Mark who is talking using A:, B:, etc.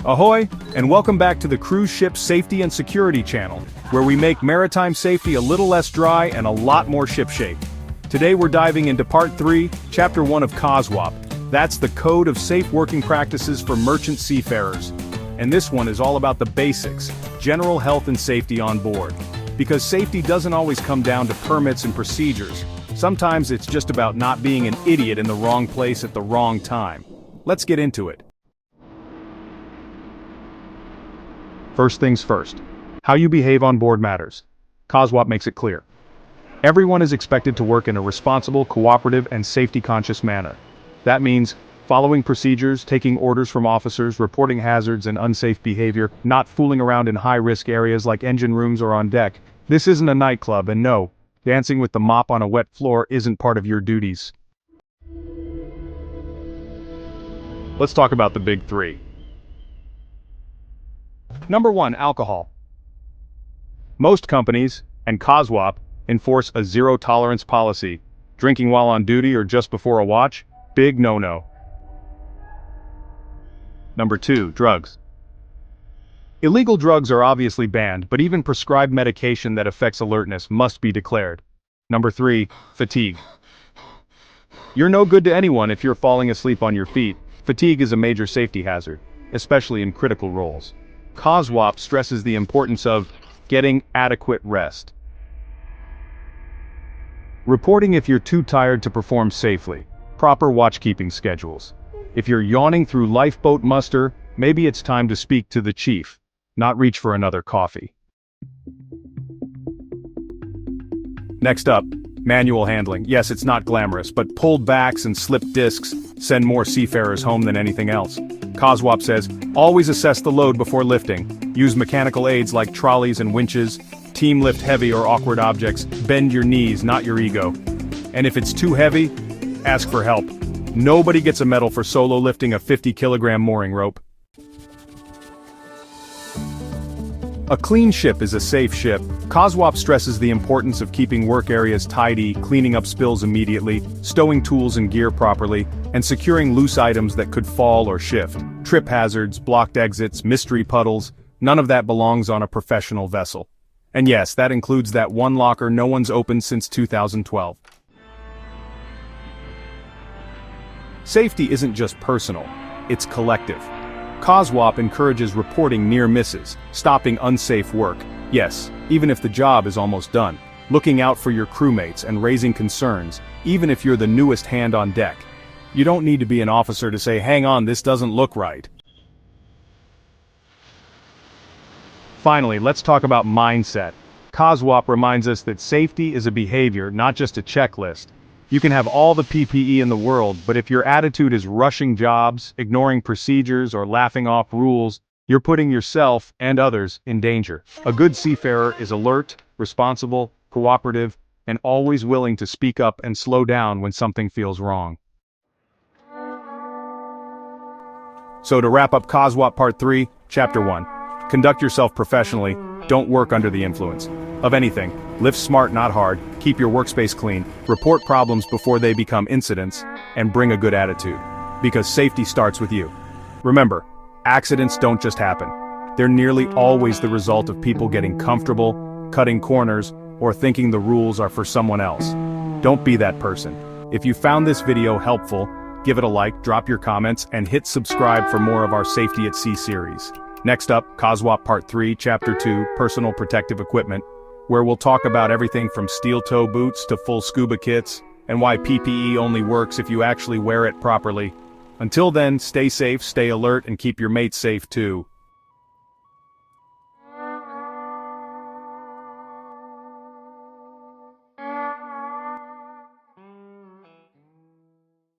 A: Ahoy, and welcome back to the Cruise Ship Safety and Security channel, where we make maritime safety a little less dry and a lot more shipshape. Today we're diving into Part 3, Chapter 1 of COSWP. That's the Code of Safe Working Practices for Merchant Seafarers. And this one is all about the basics, general health and safety on board. Because safety doesn't always come down to permits and procedures. Sometimes it's just about not being an idiot in the wrong place at the wrong time. Let's get into it. First things first. How you behave on board matters. COSWP makes it clear. Everyone is expected to work in a responsible, cooperative, and safety-conscious manner. That means following procedures, taking orders from officers, reporting hazards and unsafe behavior, not fooling around in high-risk areas like engine rooms or on deck. This isn't a nightclub, and no, dancing with the mop on a wet floor isn't part of your duties. Let's talk about the big three. Number 1, alcohol. Most companies, and COSWP, enforce a zero-tolerance policy. Drinking while on duty or just before a watch? Big no-no. Number 2, drugs. Illegal drugs are obviously banned, but even prescribed medication that affects alertness must be declared. Number 3, fatigue. You're no good to anyone if you're falling asleep on your feet. Fatigue is a major safety hazard, especially in critical roles. COSWP stresses the importance of getting adequate rest. Reporting if you're too tired to perform safely. Proper watchkeeping schedules. If you're yawning through lifeboat muster, maybe it's time to speak to the chief, not reach for another coffee. Next up, manual handling. Yes, it's not glamorous, but pulled backs and slipped discs send more seafarers home than anything else. COSWP says, always assess the load before lifting. Use mechanical aids like trolleys and winches. Team lift heavy or awkward objects. Bend your knees, not your ego. And if it's too heavy, ask for help. Nobody gets a medal for solo lifting a 50-kilogram mooring rope. A clean ship is a safe ship. COSWP stresses the importance of keeping work areas tidy, cleaning up spills immediately, stowing tools and gear properly, and securing loose items that could fall or shift. Trip hazards, blocked exits, mystery puddles, none of that belongs on a professional vessel. And yes, that includes that one locker no one's opened since 2012. Safety isn't just personal, it's collective. COSWP encourages reporting near misses, stopping unsafe work, yes, even if the job is almost done, looking out for your crewmates and raising concerns, even if you're the newest hand on deck. You don't need to be an officer to say, hang on, this doesn't look right. Finally, let's talk about mindset. COSWP reminds us that safety is a behavior, not just a checklist. You can have all the PPE in the world, but if your attitude is rushing jobs, ignoring procedures, or laughing off rules, you're putting yourself and others in danger. A good seafarer is alert, responsible, cooperative, and always willing to speak up and slow down when something feels wrong. So to wrap up COSWP Part 3, Chapter 1. Conduct yourself professionally, don't work under the influence of anything. Lift smart, not hard, keep your workspace clean, report problems before they become incidents, and bring a good attitude. Because safety starts with you. Remember, accidents don't just happen. They're nearly always the result of people getting comfortable, cutting corners, or thinking the rules are for someone else. Don't be that person. If you found this video helpful, give it a like, drop your comments, and hit subscribe for more of our Safety at Sea series. Next up, COSWP Part 3, Chapter 2, Personal Protective Equipment, where we'll talk about everything from steel-toe boots to full scuba kits, and why PPE only works if you actually wear it properly. Until then, stay safe, stay alert, and keep your mates safe too.